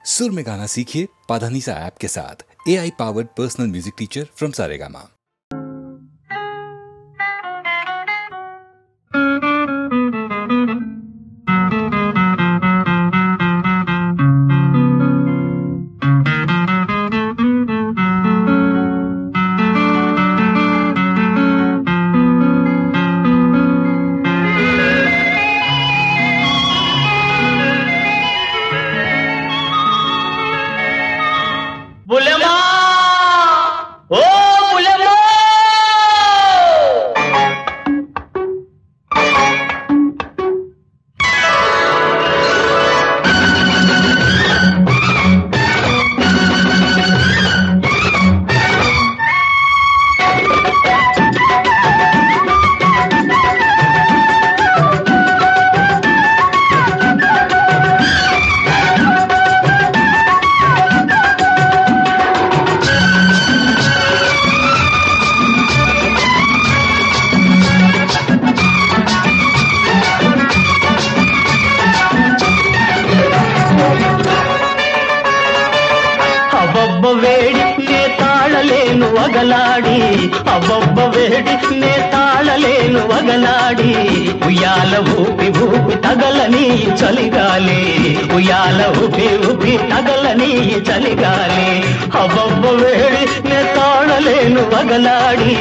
सुर में गाना सीखिए पाधानीसा ऐप के साथ। AI powered personal music teacher from Saregama. ఉయ్యాల ఊపి ఊపి తగలని చలిగాలి, ఉయ్యాల ఊపి ఊపి తగలని చలిగాలి. అబ్బబ్బ వేడి నే తాళలేను వగలాడి,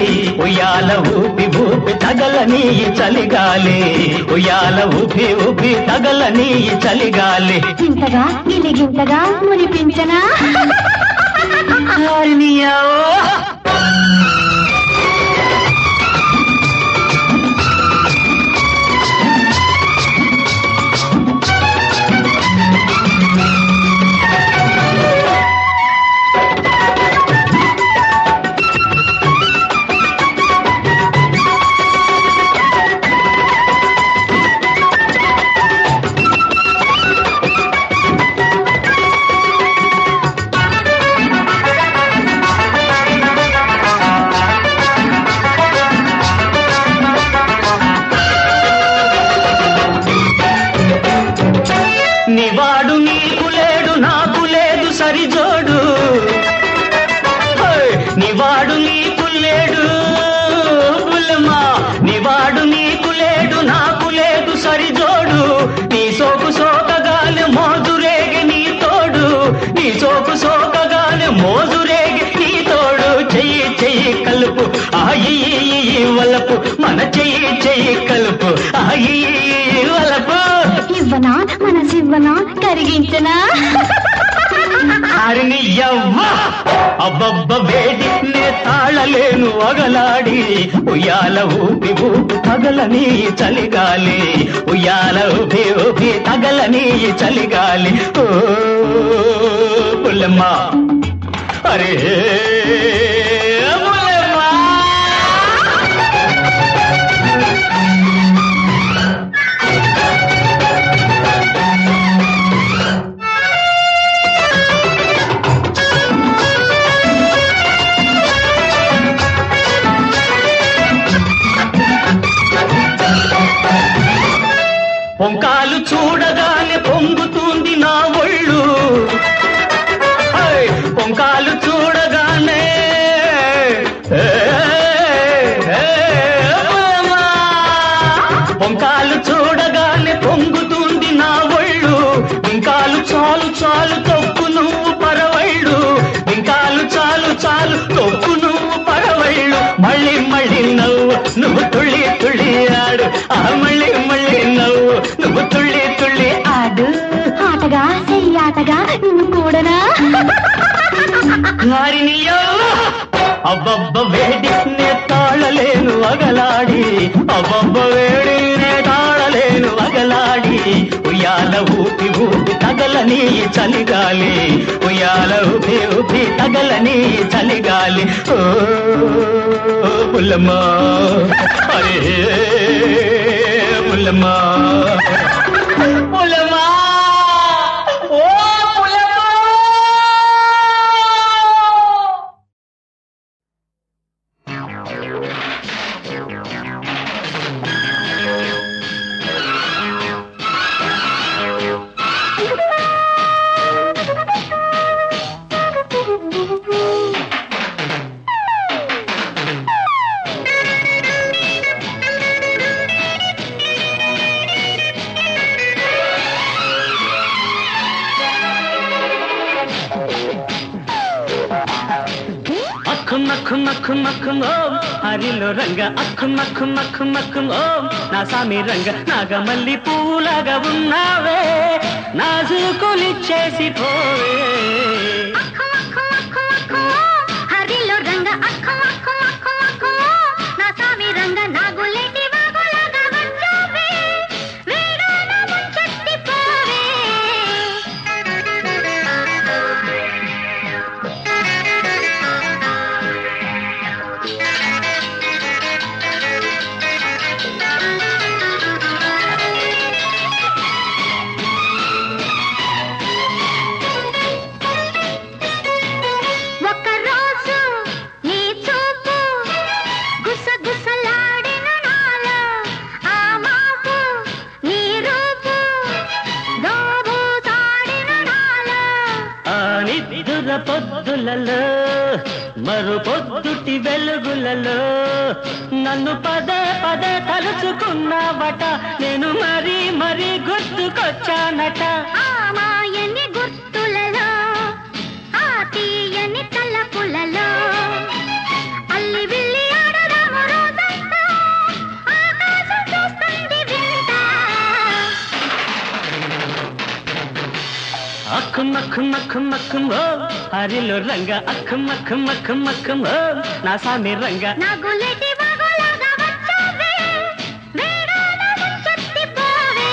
ఉయ్యాల ఊపి ఊపి తగలని చలిగాలి, ఉయ్యాల ఊపి ఊపి తగలని చలిగాలి. ఇంతగా గిలిగింతగా మునిపించనా నివాడు నీకు లేడు నాకు లేదు సరిజోడు, నివాడు నీకు లేడు బుల్లమా, నివాడు నీకు లేడు నాకు లేదు సరిజోడు. నీ సోకు సోకగాలి మోజురేగి నీ తోడు, నీ సోకు సోకగాలి మోజురేగి నీ తోడు. చెయ్యి చెయ్యి కలుపు ఆయి వలపు, మన చెయ్యి చెయ్యి కలుపు ఆయి వలపు. ఇవ్వనా మనసివ్వనా కరిగించనా హరిని యవ్వ అబ్బబ్బ వేడి నే తాళలేను వగలాడి, ఉయ్యాల ఊపి ఊపి తగలని చలిగాలి, ఉయ్యాల ఊపి ఊపి తగలని చలిగాలి. ఓ పుల్లమ్మా అరే పొంకాలు చూడగానే పొంగుతుంది నా ఒళ్ళు, పొంకాలు చూడగానే పొంకాలు చూడగానే పొంగుతుంది నా ఒళ్ళు. ఇంకాలు చాలు చాలు తొక్కు నువ్వు పరవళ్ళు, ఇంకాలు చాలు చాలు తొక్కు నువ్వు పరవళ్ళు. మళ్ళీ మళ్ళీ నవ్వు నువ్వు తుళ్ళి తుళ్ళి ఆడు, మళ్ళీ మళ్ళీ నవ్వు నువ్వు తుళ్ళి తుళ్ళి ఆడు. ఆటగా చెయ్యాటగా నువ్వు కూడనా వారిని అబ్బబ్బ వేడి నే తాళలేను వగలాడి, అబ్బబ్బ వేడి నే తాళలేను వగలాడి. ఉయ్యాల ఊపి ఊపి తగలని చలిగాలి, ఉయ్యాల ఊపి ఊపి తగలని చలిగాలి. ఓ పుల్లమ్మా అరే పుల్లమ్మా పుల్లమ్మా ఓ పుల్లమ్మా. మక్కు మక్కు మక్కు ఓం హరిలో రంగ అక్కు మక్కు మక్కు మక్కు ఓం నా సామి రంగ నాగమల్లి పూలాగా ఉన్నావే నాజుకులిచ్చేసి పోవే హరిలో రంగ అక్కు మక్కు మక్కు మక్కు నా సామి రంగ నాగులేటి వాగులాగా వచ్చావే వేడాన ముంచెత్తి పోవే ఒక్కరోజు నీ చూపు గుసగుసలాడిన నాలో ఆ మాపు నీ రూపు దోబూసాడిన నాలో ఆ నిద్దుర పొద్దులలో మరు పొద్దుటి వెలుగులలో నన్ను పదే పదే తలుచుకున్నావట నేను మరీ మరీ గుర్తుకొచ్చానట ఆ మాయని గుర్తులలో ఆ తీయని తలపులలో అల్లి విల్లి ఆడదాము రోజంతా ఆకాశం చూస్తుంది వింత అక్కు మక్కు మక్కు మక్కు ఓ హరిలో రంగ అక్కు మక్కు మక్కు మక్కు ఓ నా సామి రంగ నాగులేటి వాగులాగా వచ్చావే వేడాన ముంచెత్తి పోవే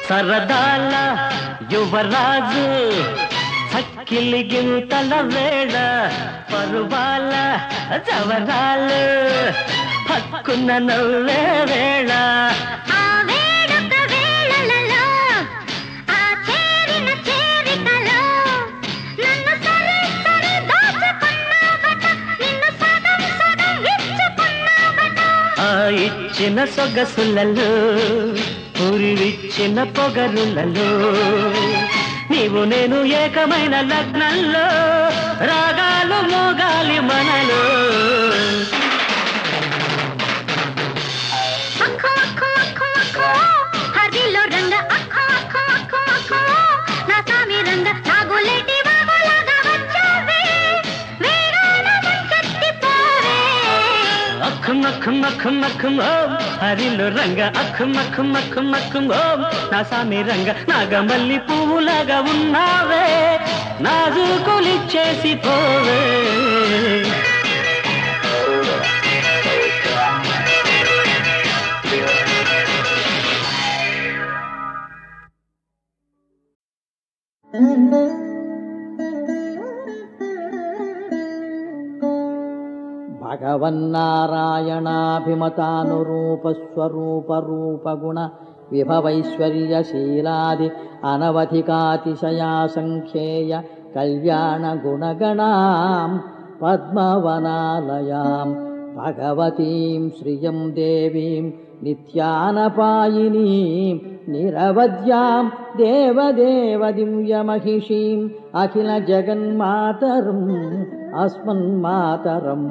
సరదాల యువరాజు చక్కిలి గింతల వేళ పరువాల జవరాలు పక్కున్న నవ్వే వేళ ఆ వేడుక వేళలలో ఆ చేరిన చేరికలో నన్ను సరి సరి దాచుకున్నావట నిన్ను సగం సగం ఇచ్చుకున్నావట ఆ ఇచ్చిన సొగసులలో పురివిచ్చిన పొగరులలో నీవు నేను ఏకమైన లగ్నంలో రాగాలు మోగాలి మనలో అక్కు అక్కు అక్కు అక్కు హరిలో రంగ అక్కు అక్కు అక్కు అక్కు నా సామి రంగ నాగులేటి వాగులాగా వచ్చావే వేడాన ముంచెత్తి పోవే అక్కు మక్కు మక్కు మక్కు ఓం హరిలో రంగ అక్కు మక్కు మక్కు మక్కు ఓం నా సామి రంగ నాగమల్లి పువ్వులాగా ఉన్నావే నాజుకులిచ్చేసి పోవే భగవన్నారాయణాభిమతానురూపస్వరూపరూపగుణ విభవైశ్వర్యశీలాది అనవధికాతిశయాసంఖ్యేయ కళ్యాణగుణగణాం పద్మవనాలయాం భగవతీం శ్రియం దేవీం నిత్యానపాయినీం నిరవధ్యాం దేవదేవ దివ్యమహిషీం అఖిల జగన్మాతరం అస్మన్మాతరం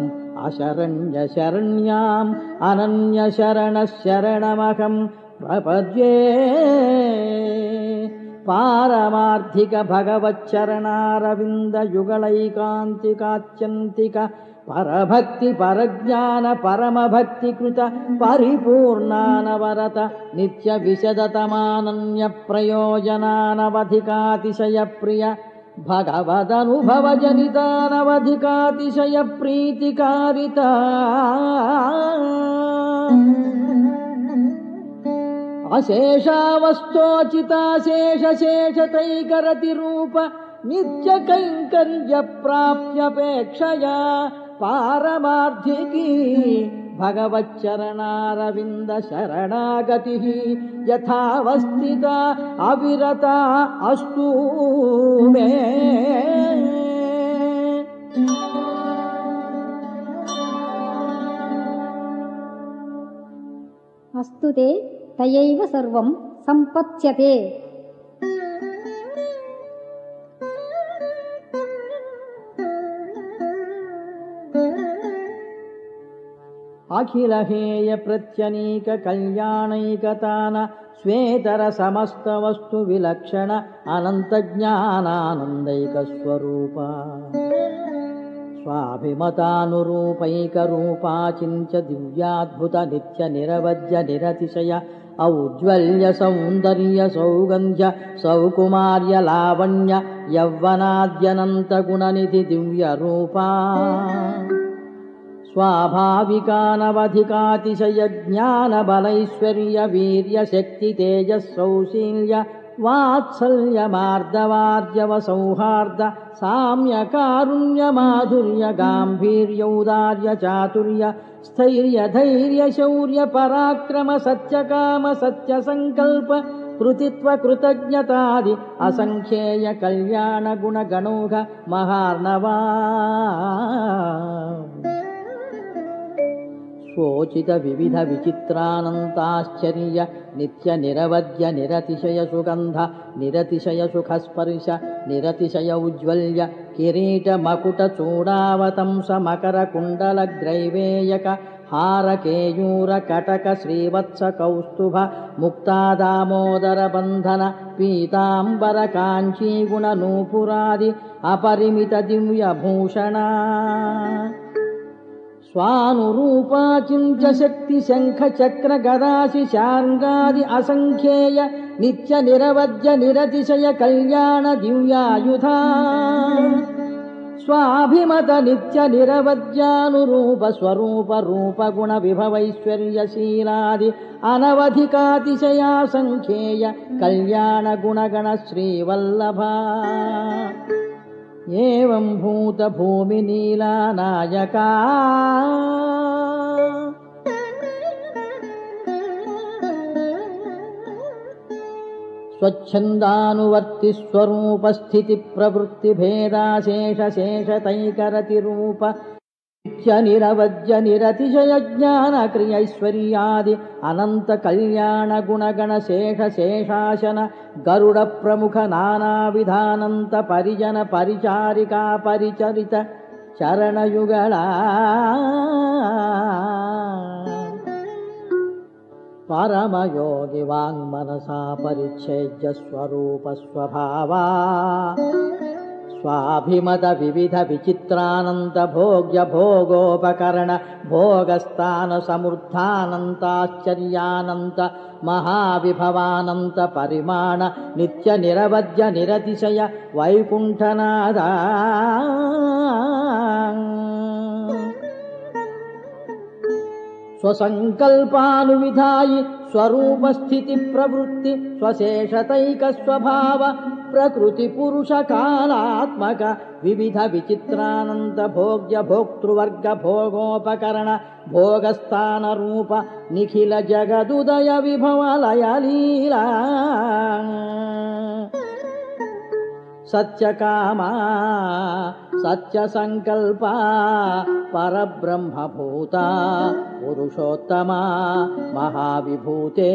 అశరణ్య శరణ్యాం అనన్య శరణ శరణమహం ప్రపద్యే పారమార్థిక భగవచ్చరణారవింద యుగళైకాంతికాత్యంతిక పరభక్తి పరజ్ఞాన పరమభక్తి కృత పరిపూర్ణానవరత నిత్య విశదతమానన్య ప్రయోజనానవధికాతిశయ ప్రియ భగవదనుభవ జనితానవధికాతిశయ ప్రీతికారిత అశేషావస్థోచితాశేషశేషతైకరతి రూప నిత్య కైంకర్య ప్రాప్యపేక్షయా పారమార్థికీ భగవచ్చరణారవింద శరణాగతి యథావస్థిత అవిరత అస్తు మే. అస్తుతే తయైవ సర్వం సంపత్స్యతే అఖిలహేయ ప్రత్యనీక కళ్యాణైకతాన స్వేతర సమస్త వస్తు విలక్షణ అనంత జ్ఞానానందైక స్వరూప స్వాభిమతానురూపైక రూపాచించ దివ్యాద్భుత నిత్య నిరవధ్య నిరతిశయ ఔజ్వల్య సౌందర్య సౌగంధ్య సౌకుమార్య లావణ్య యవ్వనాద్యనంత గుణనిధి దివ్య రూపా స్వాభావికానవధికాతిశయ జ్ఞాన బలైశ్వర్య వీర్య శక్తి తేజస్సౌశీల్య వాత్సల్య మార్దవార్జవ సౌహార్ద సామ్య కారుణ్య మాధుర్య గాంభీర్యౌదార్య చాతుర్య స్థైర్య ధైర్య శౌర్య పరాక్రమ సత్యకామ సత్య సంకల్ప కృతిత్వ కృతజ్ఞతాది అసంఖ్యేయ కళ్యాణ గుణ గణౌఘ మహార్ణవా స్వోచిత వివిధ విచిత్రానంతాశ్చర్య నిత్య నిరవధ్య నిరతిశయ సుగంధ నిరతిశయ సుఖస్పర్శ నిరతిశయ ఉజ్వల్య కిరీట మకుట చూడావతంస మకర కుండల గ్రైవేయక హార కేయూర కటక శ్రీవత్స కౌస్తుభ ముక్తాదామోదర బంధన పీతాంబర కాంచీగుణ నూపురాది అపరిమిత దివ్య భూషణ స్వానురూపాచించ శక్తి శంఖ చక్ర గదాసి శార్ంగాది అసంఖ్యేయ నిత్య నిరవధ్య నిరతిశయ కళ్యాణ దివ్యాయుధా స్వాభిమత నిత్య నిరవధ్యానురూప స్వరూప రూప గుణ విభవైశ్వర్యశీలాది అనవధికాతిశయా సంఖ్యేయ కళ్యాణ గుణగణ శ్రీవల్లభా ఏవం భూత భూమి నీలా నాయకా స్వచ్ఛందానువర్తి స్వరూప స్థితి ప్రవృత్తి భేదాశేష శేషతైకరతి రూప నిత్య నిరవధ్య నిరతిశయ జ్ఞాన క్రియైశ్వర్యాది అనంత కళ్యాణ గుణగణ శేష శేషాశన గరుడ ప్రముఖ నానా విధానంత పరిజన పరిచారికా పరిచరిత చరణయుగళ పరమయోగి వాంగ్మనసా పరిచ్ఛేద్య స్వరూప స్వభావా స్వాభిమత వివిధ విచిత్రానంత భోగ్య భోగోపకరణ భోగస్థాన సమృద్ధానంతాశ్చర్యానంత మహావిభవానంత పరిమాణ నిత్య నిరవధ్య నిరతిశయ వైకుంఠనాథ స్వసంకల్పానువిధాయి స్వరూపస్థితి ప్రవృత్తి స్వశేషతైక స్వభావ ప్రకృతి పురుష కాలాత్మక వివిధ విచిత్రానంత భోగ్య భోక్తృవర్గ భోగోపకరణ భోగస్థాన రూప నిఖిల జగదుదయ విభవలయ లీలా సత్యకామా సత్య సంకల్ప పరబ్రహ్మభూత పురుషోత్తమ మహావిభూతే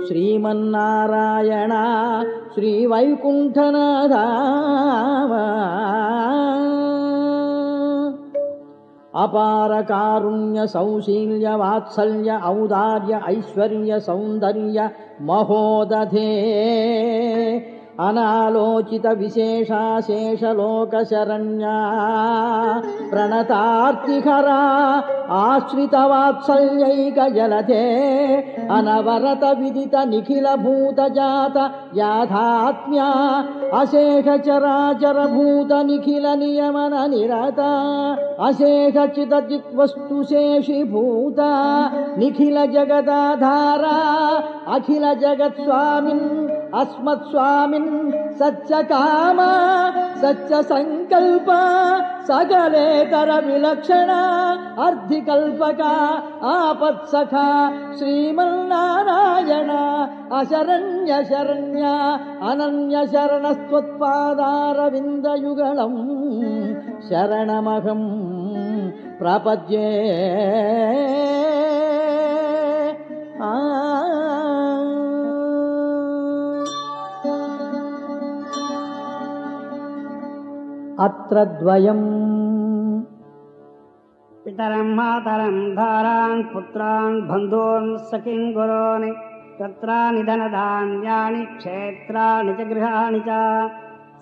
శ్రీమన్నారాయణ శ్రీవైకుంఠనాథ అపార కారుణ్య సౌశీల్య వాత్సల్య ఔదార్య ఐశ్వర్య సౌందర్య మహోదధే అనాలోచిత విశేషాశేషలోక శరణ్యా ప్రణతార్తిహరా ఆశ్రిత వాత్సల్యైక జలధే అనవరత విదిత నిఖిల భూత జాత యాథాత్మ్యా అశేష చరాచర భూత నిఖిల నియమన నిరత అశేష చితచిత్ వస్తు శేషి భూత నిఖిల జగదాధారా అఖిల జగత్ స్వామిన్ అస్మత్ స్వామిన్ సత్యకామ సత్య సంకల్ప సకలేతర విలక్షణ అర్ధికల్పక ఆపత్సఖ శ్రీమన్నారాయణ అశరణ్య శరణ్య అనన్య శరణస్త్వత్పాదారవిందయుగళం శరణమహం ప్రపద్యే అత్ర ద్వయం पितरं मातरं धारान् पुत्रान् बन्धून् सखीन् गुरून् तत्राणि धनधान्यानि क्षेत्राणि च गृहाणि च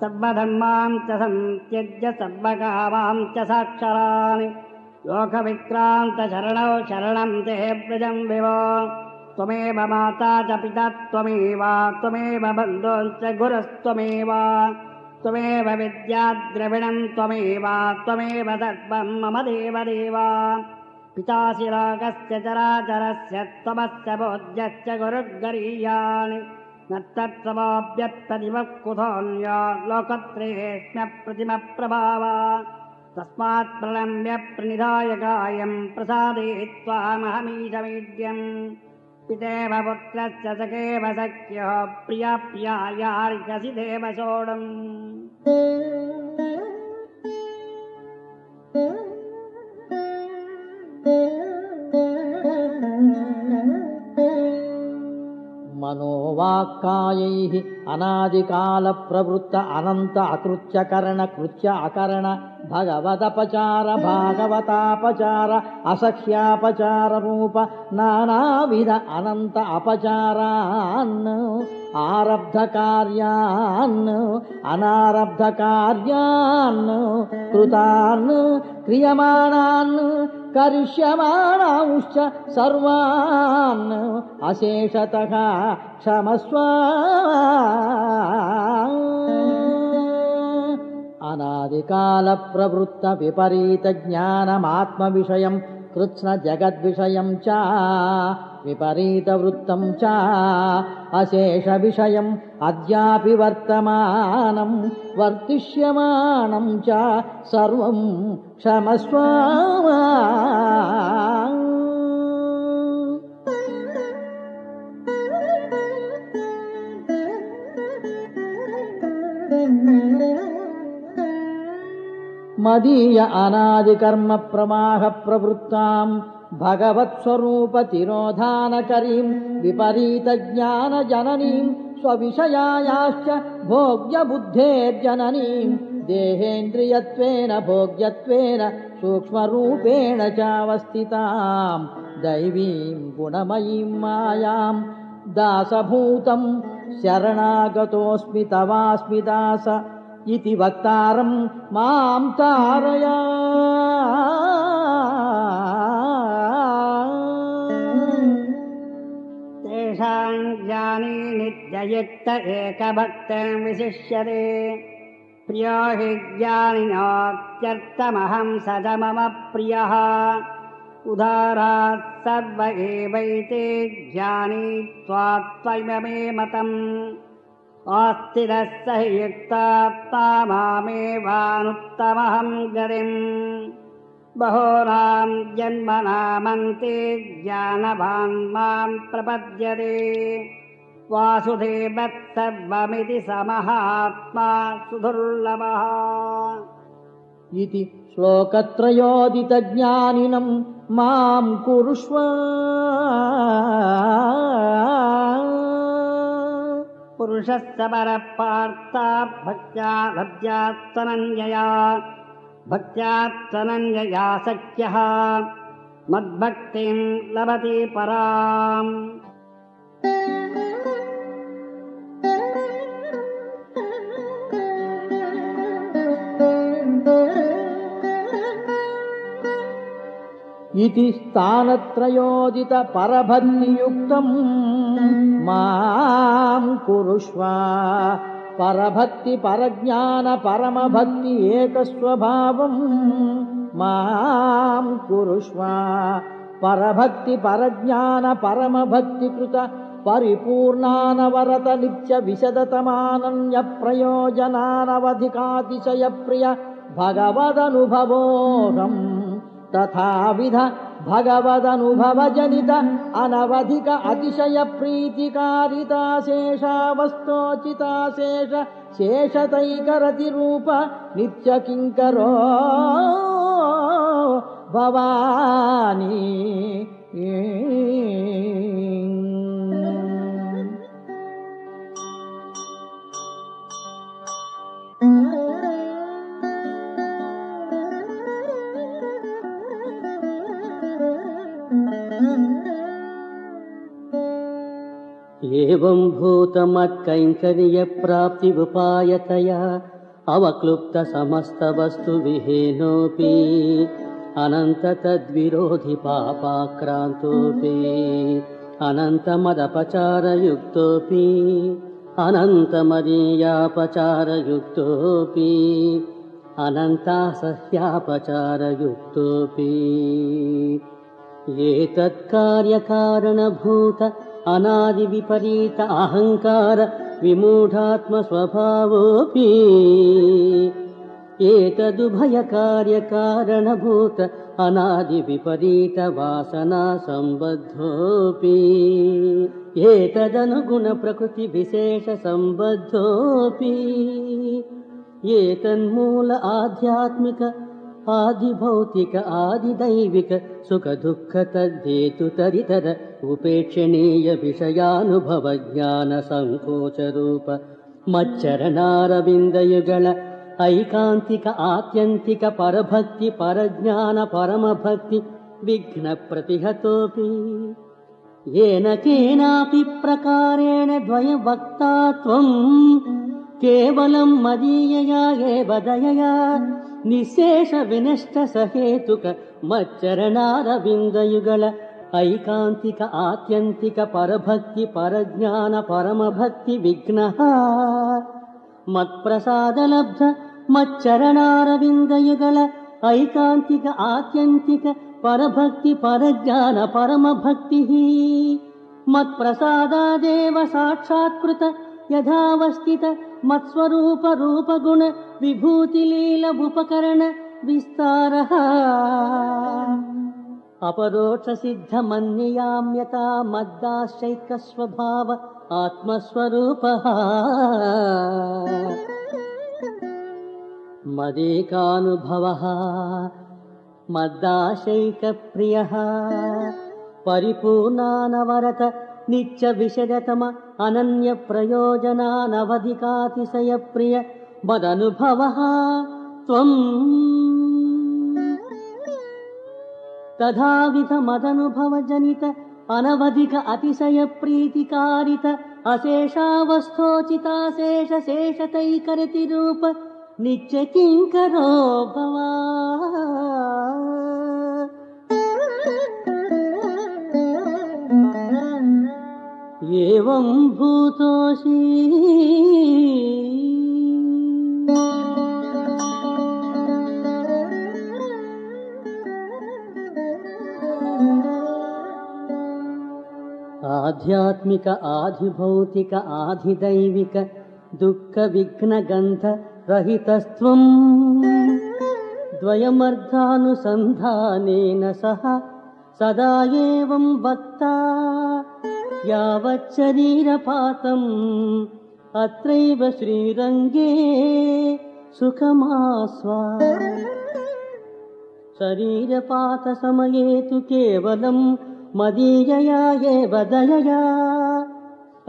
सर्वधर्मान् च संत्यज्य सर्वकामां च साक्षराणि लोकविक्रान्तशरणौ शरणं ते व्रजं विभो त्वमेव माता च पिता त्वमेव बन्धुश्च गुरुस्त्वमेव त्वमेव विद्याद्रविणं त्वमेव सर्वं मम देवदेव पितासि लोकस्य चराचरस्य त्वमस्य बोध्यश्च गुरुर्गरीयाणि न तत्समोऽप्यत्तदिवः कुतोऽन्यो लोकत्रयेऽस्म्यप्रतिमप्रभाव तस्मात् प्रणम्य प्रणिधाय कायं प्रसादयित्वामहमीशमीड्यम् पितेव पुत्रस्य सखेव सख्यो प्रिया प्रियायार्कसि देव सोढम् मनोवाक्कायैः अनादिकालप्रवृत्त अनन्त अकृत्यकरण कृत्य अकरण भगवदपचार भागवतापचार असख्यापचार रूप नानाविध अनन्त अपचारान् आरब्धकार्यान् अनारब्धकार्यान् कृतान् क्रियमाणान् करिष्यमाणांश्च सर्वान् अशेषतः क्षमस्व अनादिकालप्रवृत्त विपरीत ज्ञानमात्मविषयं कृत्स्न जगद्विषयं च विपरीतवृत्तं च अशेषविषयम् अद्यापि वर्तमानं वर्तिष्यमानं च सर्वं क्षमस्व मदीय अनादिकर्म प्रमाह प्रवृत्तां भगवत्स्वरूप तिरोधानकरीं विपरीत ज्ञान जननीं स्वविषयायाश्च भोग्य बुद्धेर्जननीं देहेन्द्रियत्वेन भोग्यत्वेन सूक्ष्मरूपेण चावस्थितां दैवीं गुणमयीं मायां दासभूतं शरणागतोऽस्मि तवास्मि दास इति वक्तारं मां तारय तेषां ज्ञानी नित्ययुक्त एकभक्तं विशिष्यते प्रियो हि ज्ञानिनोत्यर्थमहं स च मम प्रियः उदाराः सर्व एवैते ज्ञानी त्वात्त्वमे मतम् आस्तिरः स हि युक्ता मामेवानुत्तमहं गतिम् बहूनां जन्मनामन्ते ज्ञानवान् मां प्रपद्यते वासुदेवः सर्वमिति स महात्मा सुदुर्लभः इति श्लोकत्रयोदितज्ञानिनं मां कुरुष्व पुरुषस्य परः पार्था भक्त्या लब्ध्यात्तनञ्जया भक्त्यात्तनञ्जया सख्यः मद्भक्तिं लभते पराम् इति स्थानत्रयोदित परभक्तियुक्तं मां कुरुष्व परभक्ति परज्ञान परमभक्ति एकस्वभावं मां कुरुष्व परभक्ति परज्ञान परमभक्तिकृत परिपूर्णानवरत नित्य विशदतमानन्य प्रयोजनानवधिकातिशयप्रिय भगवदनुभवोऽहम् तथाविध भगवदनुभवजनित अनवधिक अतिशय प्रीतिकारिता शेषावस्तोचिताशेष शेषतैकरतिरूप नित्यकिङ्करो भवानी एवं भूतमत्कैङ्कर्यप्राप्ति उपायतया अवक्लुप्तसमस्तवस्तुविहीनोऽपि अनन्ततद्विरोधि पापाक्रान्तोऽपि अनन्तमदपचारयुक्तोऽपि अनन्तमदीयापचारयुक्तोऽपि अनन्तासह्यापचारयुक्तोऽपि एतत्कार्यकारणभूत अनादिविपरीत अहङ्कार विमूढात्मस्वभावोऽपि एतदुभयकार्यकारणभूत अनादिविपरीत वासना सम्बद्धोऽपि एतदनुगुणप्रकृतिविशेषसम्बद्धोऽपि एतन्मूल आध्यात्मिक आदिभौतिक आदिदैविक सुखदुःख तद्धेतुतरितर उपेक्षणीय विषयानुभव ज्ञान संकोचरूप मच्चरणारविन्दयुगल ऐकान्तिक आत्यन्तिक परभक्ति परज्ञान परमभक्ति विघ्न प्रतिहतोऽपि येन केनापि प्रकारेण द्वयवक्तात्वम् केवलं मदीयया एव दयया निःशेष विनष्ट सहेतुक मच्चरणारविन्दयुगल ऐकान्तिक आत्यन्तिक परभक्ति परज्ञान परमभक्ति विघ्नः मत्प्रसादलब्ध मच्चरणारविन्दयुगल ऐकान्तिक आत्यन्तिक परभक्ति परज्ञान परमभक्तिः मत्प्रसादादेव साक्षात्कृत यथावस्थित मत्स्वरूप रूपगुण विभूतिलील उपकरण विस्तारः अपरोक्षसिद्धमन्ययाम्यता मद्दाश्चैकस्वभाव आत्मस्वरूपः मदेकानुभवः मद्दाशैकप्रियः परिपूर्णानवरत नित्य विशदतम अनन्य प्रयोजनानवधिकातिशय प्रिय मदनुभवः त्वम् तथाविध मदनुभव जनित अनवधिक अतिशय प्रीतिकारित अशेषावस्थोचिताशेष शेषतैकरति रूप नित्य किङ्करो भवा एवं भूतोऽसि आध्यात्मिक आधिभौतिक आधिदैविक दुःख विघ्न गन्ध रहितस्त्वम् द्वयमर्धानुसन्धानेन सह सदा एवं वक्ता यावच्छरीरपातम् अत्रैव श्रीरङ्गे सुखमास्वा शरीरपातसमये तु केवलम् मदीयया एव दयया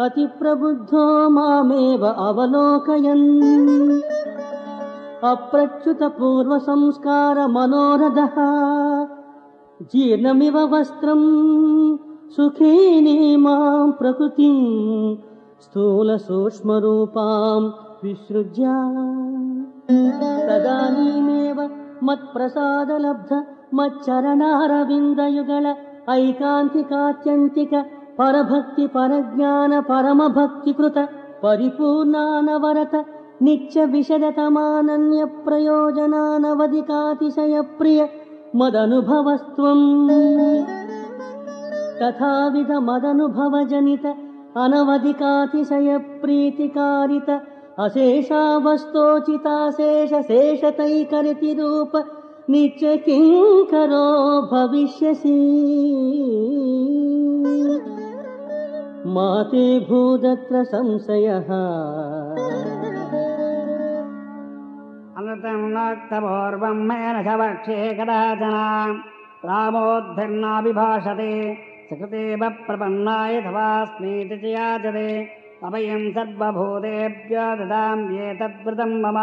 अतिप्रबुद्धो मामेव अवलोकयन् अप्रच्युत पूर्वसंस्कार मनोरथः जीर्णमिव वस्त्रम् सुखीनी मां प्रकृतिं स्थूल सूक्ष्मरूपां विसृज्य तदानीमेव मत्प्रसादलब्ध मच्चरणारविन्दयुगल ऐकान्तिकात्यन्तिक परभक्ति परज्ञान परमभक्तिकृत परिपूर्णानवरत नित्य विशदतमानन्य प्रयोजनानवधिकातिशय प्रिय मदनुभवस्त्वम् तथाविध मदनुभवजनित अनवधिकातिशय प्रीतिकारित अशेषावस्थोचिताशेष शेषतैकरति रूप नित्य किङ्करो भविष्यसि माते भूदत्र संशयः अनृतं नक्तपूर्वं मेन शवक्षे कदाचन रामोद्भिर्नाभिभाषते सकृतेव प्रपन्नाय तवास्मीति च याचते अभयं सर्वभूतेभ्यो ददाम्येतद्वृतं मम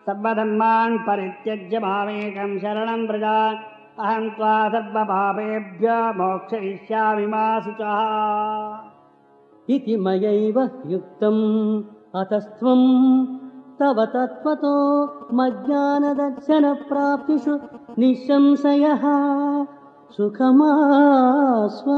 सर्वधर्मान् परित्यज्य मामेकं शरणं व्रज अहं त्वा सर्वपापेभ्यो मोक्षयिष्यामि मा शुचः इति मयैव युक्तम् अतस्त्वं तव तत्त्वतो मज्ञानदर्शनप्राप्तिषु निःसंशयः सुखमास्व।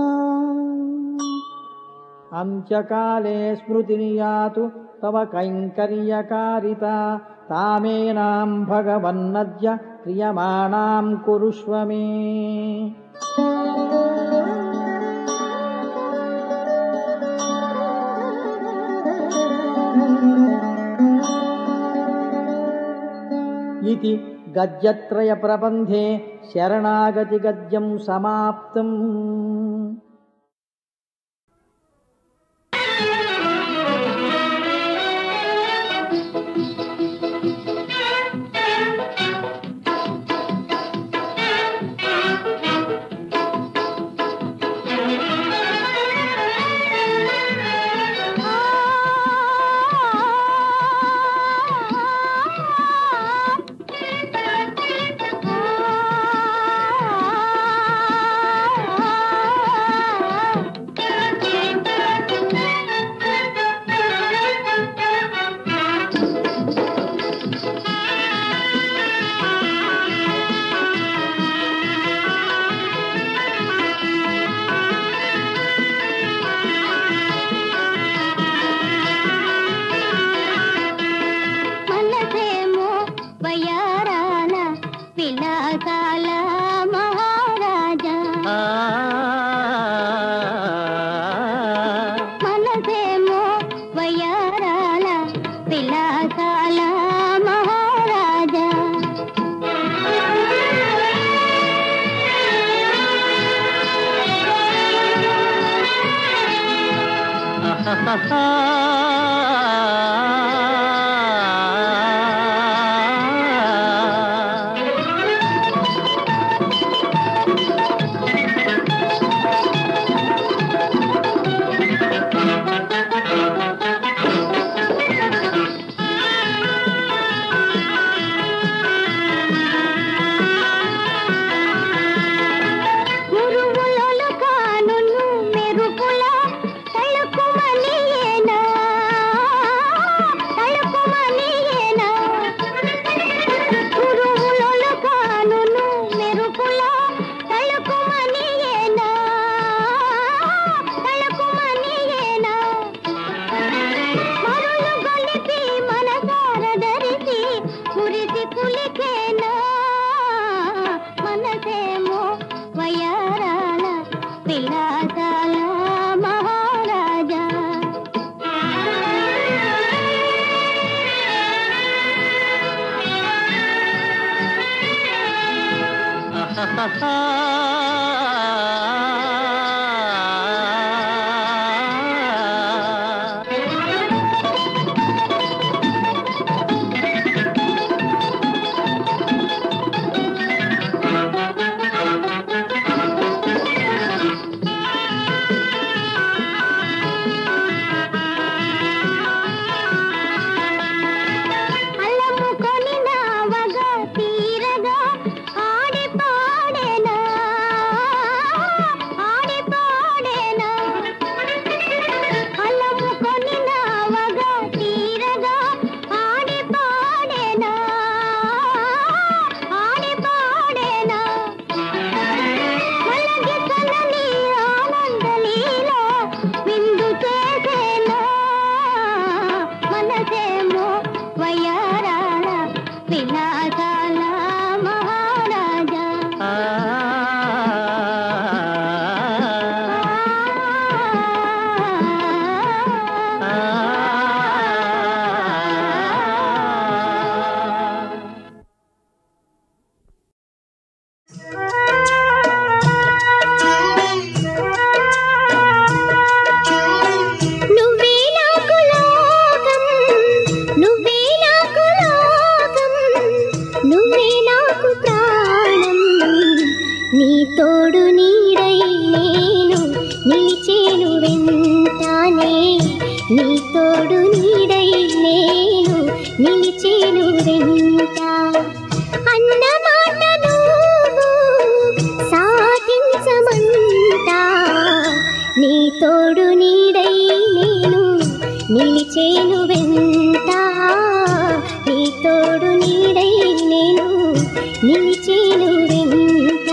अंत्यकाले स्मृतिर्यातु तव कैङ्कर्यकारिता तामेनां भगवन्नद्य क्रियमाणां कुरुष्व मे। इति गद्यत्रय प्रबन्धे शरणागति गद्यं समाप्तम्। తోడు నీడై నిలిచేను వెంట నీ తోడు నీడై నేను నిలిచేను వెంట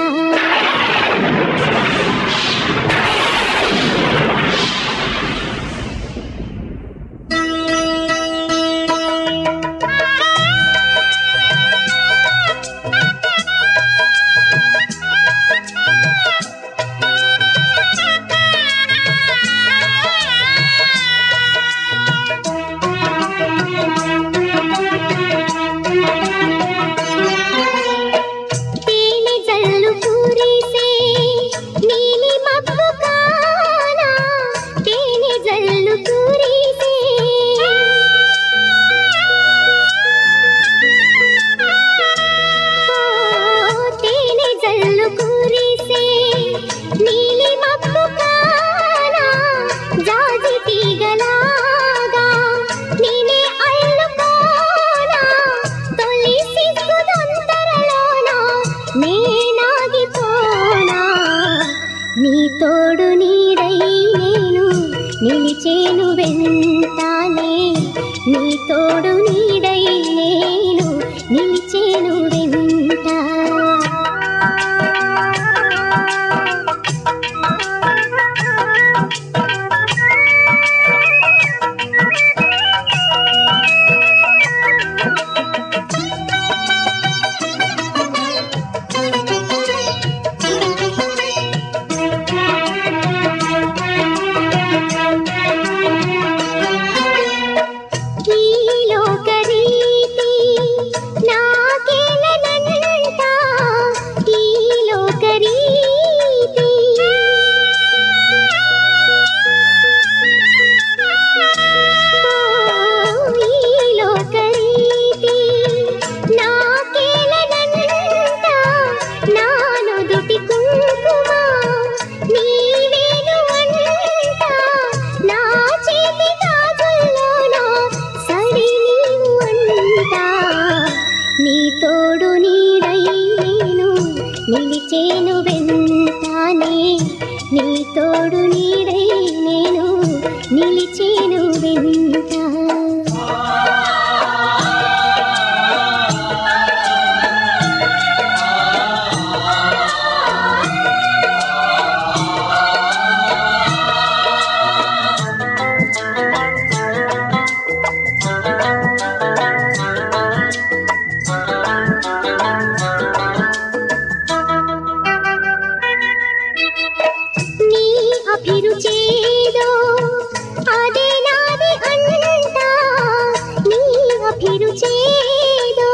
నీ తోడు నీడై నేను నిలిచేను వెంటానే నీ తోడు నీడై నేను నిలిచేను వెంట నిలిచేను వెంటానే నీ తోడు నీడై నేను నిలిచేను వెంట అభిరుచేదో అదే నాది అంటా నీ అభిరుచేదో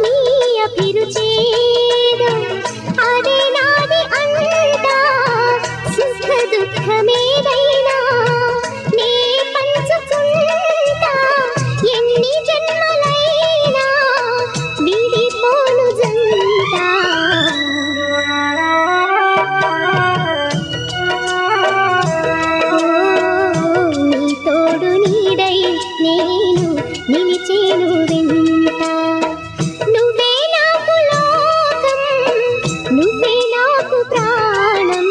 నీ అభిరుచేదో అదే నాది అంటా సుఖ దుఃఖమేదైనా నే పంచుకుంటా ఎన్ని జన్మలైనా విడిపోను జంట నీ తోడు నీడై నేను నిలిచేను వెంట నువ్వే నాకు లోకం నువ్వే నాకు ప్రాణం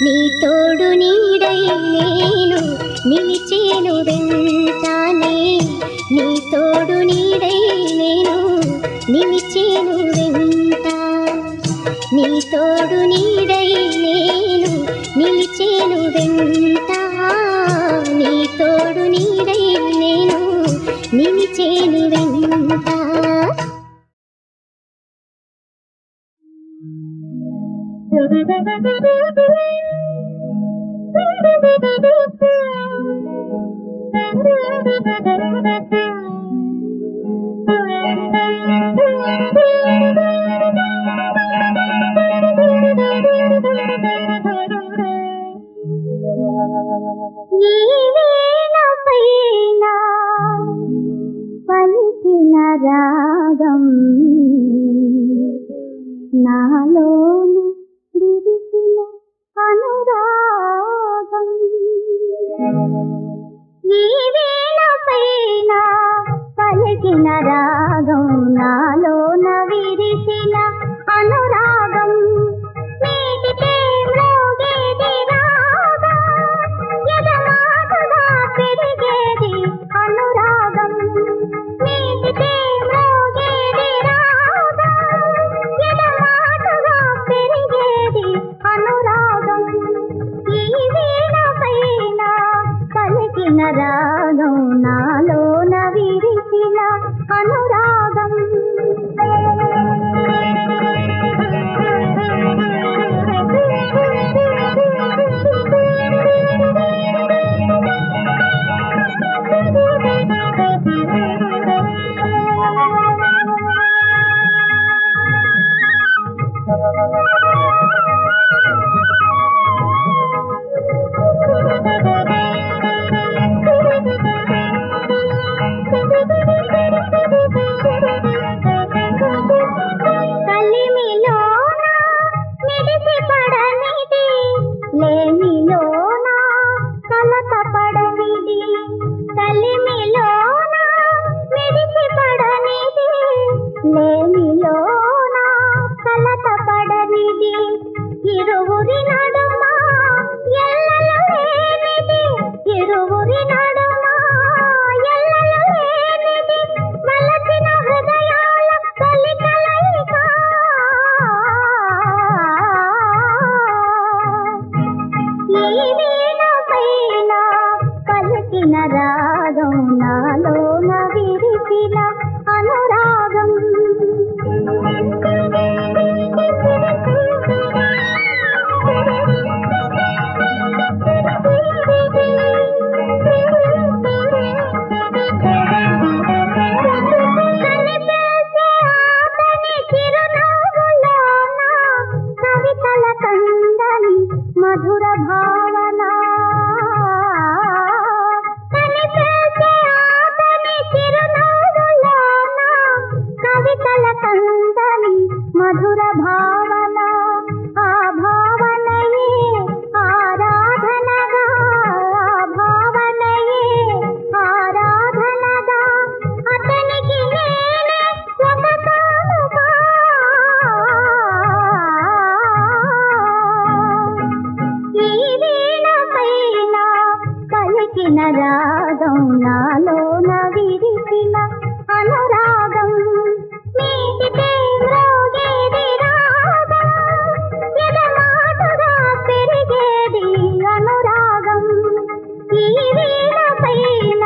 నీ తోడు నీడై నేను నిలిచేను వెంటానే నీ తోడు నీడై నేను నిలిచేను వెంట నీ తోడు నీడై నేను నిలిచేను వెంట నీ తోడు నీడై నేను నిలిచేను వెంట పలికిన రాగం నాలోను విరిసిన అనురాగం ఈ వేళ పైన భావన కనిపించే ఆతని చిరునవ్వులోన కవితల కందని మధుర భావన ఆ భావనయే ఆరాధనగా ఆ భావనయే ఆరాధనగా అతనికి నేనే ఒక కానుగా ఈ వీణ పైన పలికిన రాగం నాలోన విరిసిన అనురాగం మీటితే మ్రోగేది రాగం ఎదమాటుగా పెరిగేది అనురాగం ఈ వీణ పైన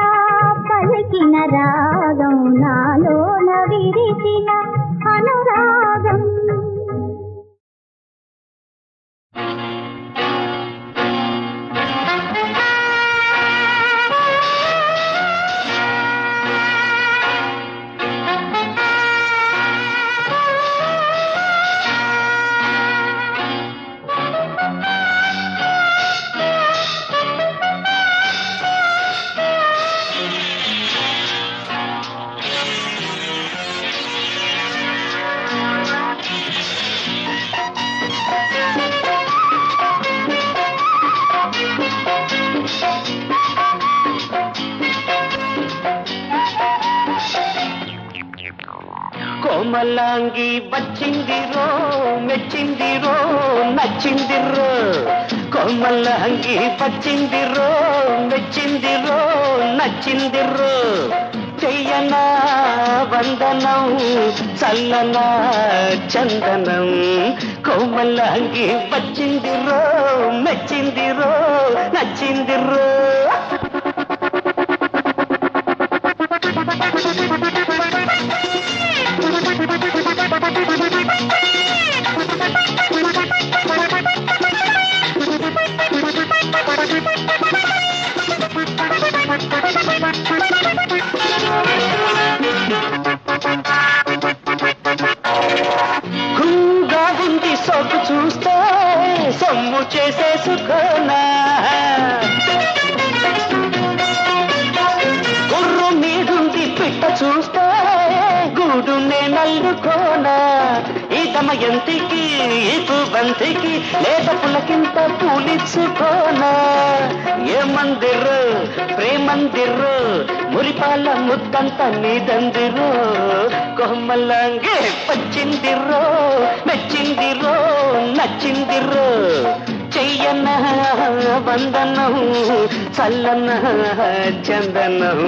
పలికిన రాగం నాలోన విరిసిన అనురాగం కోమలాంగి వచ్చిందిరో మెచ్చిందిరో నచ్చిందిరో కోమలాంగి వచ్చిందిరో మెచ్చిందిరో నచ్చిందిరో చెయ్యనా వందనం చల్లనా చందనం కోమలాంగి వచ్చిందిరో మెచ్చిందిరో నచ్చిందిరో గుంగా ఉంది సొగ్గు చూస్తే సొమ్ము చేసేసుకోనా గుర్రు మీదుంది పిట్ట చూస్తే గూడు నల్లుకోనా ఈ దమయంతికి ఈ బంతికి లేత పులకింత పూలిచ్చుకోనా ఏ మందిరు ప్రేమందిరు మురిపాల ముద్దంత నీదందిరు కొమ్మలాంగే పచ్చిందిరో మెచ్చిందిరో నచ్చిందిరో చెయ్యన్న వందనం చల్లన్న చందనం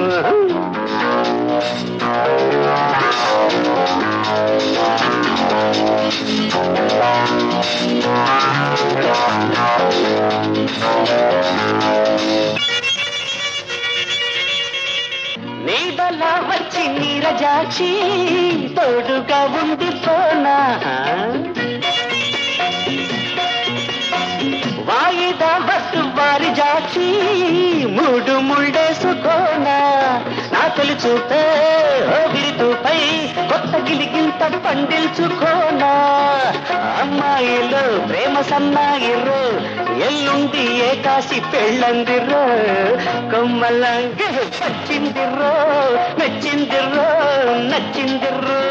నీడలా వచ్చి నీరజాచి తోడుగా ఉండిపోనా వాయిదా బట్టు వారి జాచి మూడు ముళ్ళేసుకోనా నా తొలి చూపే విరితూపై కొత్త గిలిగింత పండిల్చుకోనా అమ్మాయిలు ప్రేమ సన్నాయిరు ఎల్లుండి ఏకాశి పెళ్ళందిరో కొమ్మలంగే పచ్చిందిరో మెచ్చిందిరో నచ్చిందిరో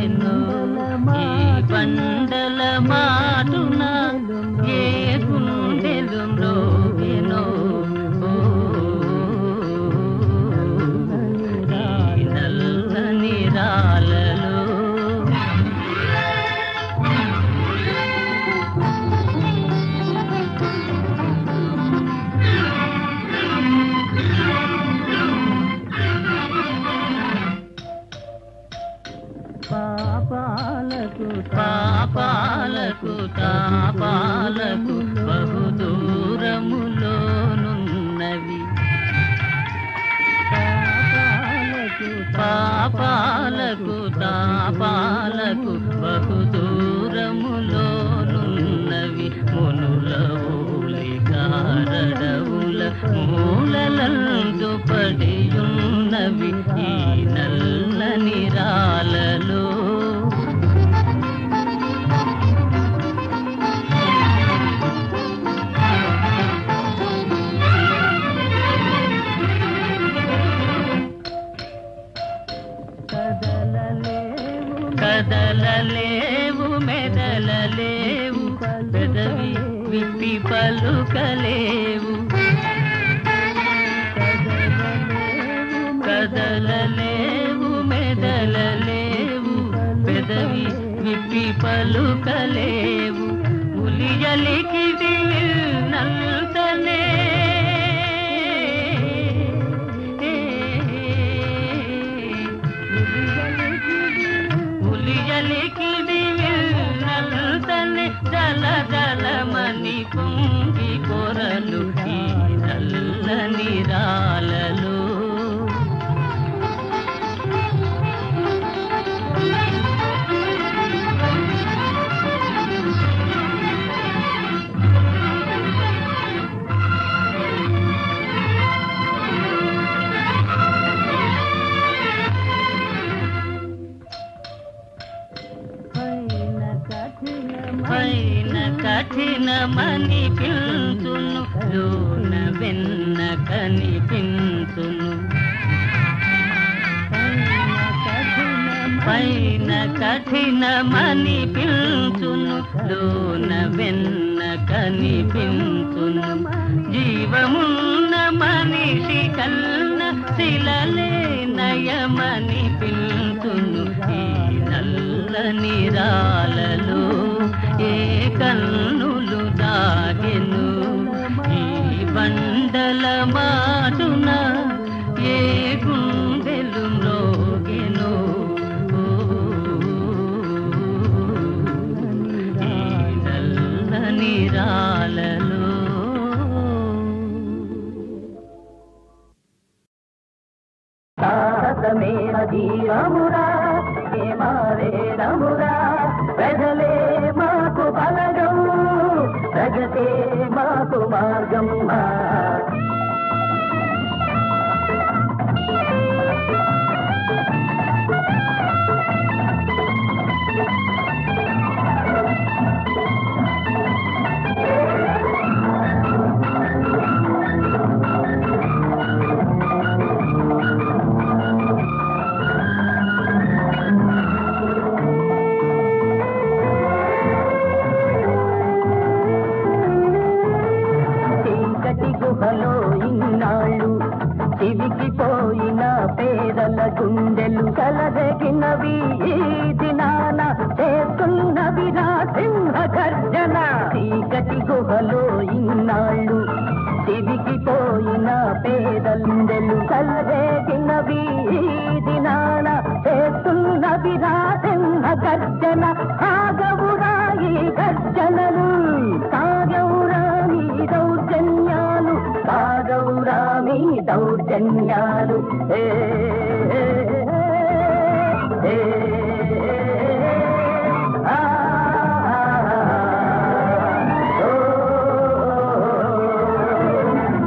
రోగెను ఈ బండల మాటున ఏ గుండెలు రోగెను నల్లని రాలలో పాపాలకు తాపాలకు బహుదూరములోనున్నవి పాపాలకు తాపాలకు బహుదూరములోనున్నవి మునుల ఊలికారడవుల మూలలందు పడియున్నవి ఈ నల్లని రాలలో కదలలేవు మెదలలేవు పెదవి విప్పి పలుకలేవు కదలలేవు మెదలలేవు పెదవి విప్పి పలుకలేవు ఉలియలికి నంతనే జల జలమని పొంగి కొరలు ఈ నల్లని రాలలో కఠినమని పిలుచును లోన వెన్న కనిపించును పైన కఠినమని పిలుచును లోన వెన్న కనిపించును జీవమున్న మనిషి కన్న శిలలే నయమని పిలుచును ఈ నల్లని రాలలో ఏ కన్నులు దాగెను ఈ బండల మాటున ఏ గుండెలు మ్రోగెను ఈ నల్లని రాలలో సాహసమే అధీరమురా వేదమురా ప్రజలే మాకు బలగం ప్రగతే మాకు మార్గం గుహలో ఇన్నాళ్ళు చివికిపోయిన పేదల గుండెలు కలదగినవి ఈ దినాన చేస్తున్నవి నా సింహ గర్జన చీకటి గుహలో ఇన్నాళ్ళు చివికిపోయిన పేదలుండెలు కలదగినవి ఈ దినాన చేస్తున్నవి నా సింహ గర్జన ఆగవురా ఈ గర్జనలు సాగవురా నీ దౌర్జన్యాలు సాగవురా నీ దౌర్జన్యాలు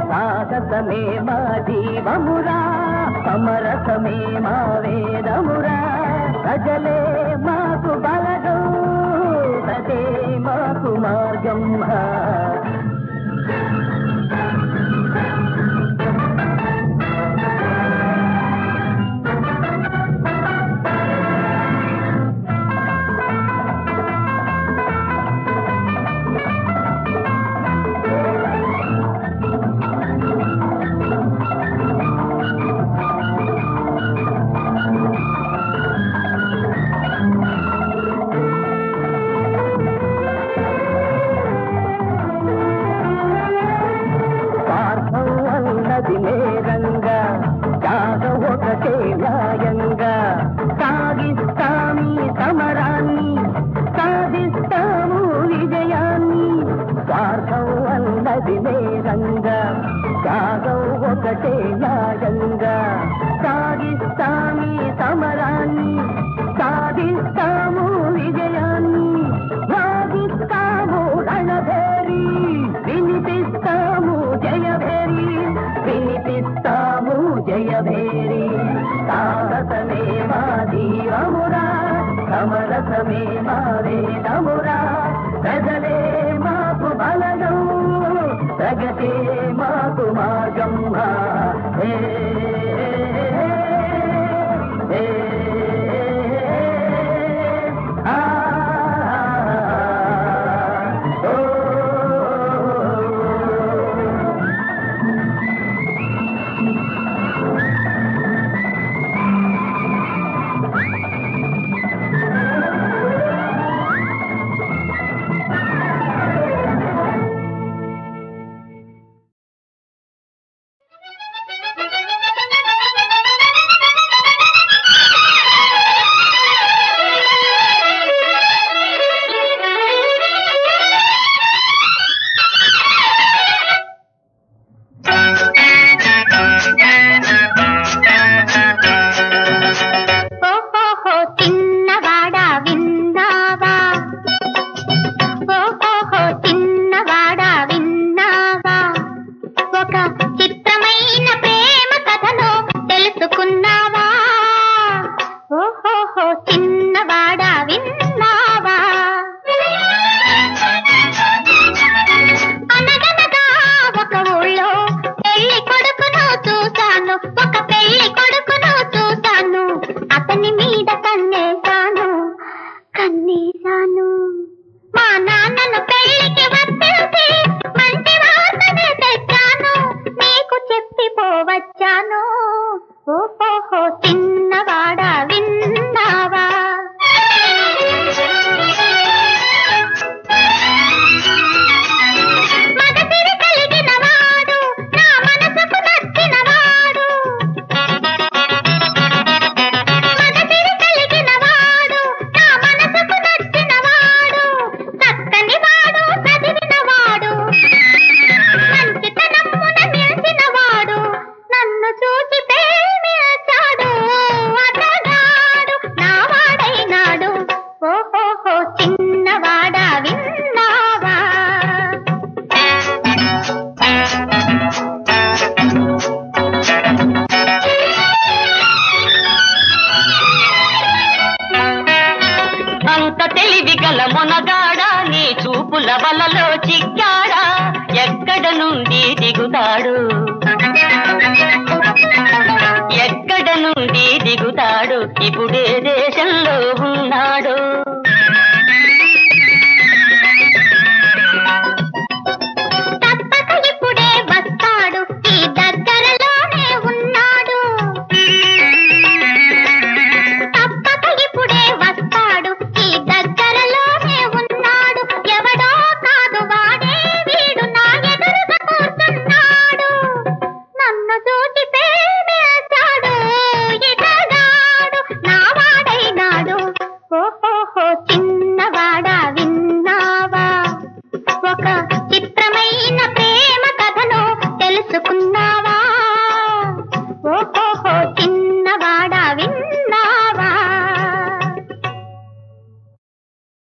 సాహసమే మా జీవమురా సమరసమే మా వేదమురా ప్రజలే మాకు బలగం ప్రజే మాకు మార్గం సాధిస్తాము విజయాన్ని, సాధిస్తాము రణభేరి, వినిపిస్తాము జయభేరి, వినిపిస్తాము జయభేరి. సాహసమే మా జీవమురా, సమరసమే మా వేదమురా, ప్రజలే మాకు బలగం, ప్రగతే మాకు మార్గం. హే హే ఆ ఓ మొనగాడా నీ చూపుల వలలో చిక్కాడా, ఎక్కడ నుండి దిగుతాడు, ఎక్కడ నుండి దిగుతాడు, ఇప్పుడే దేశంలో ఉన్నాడు.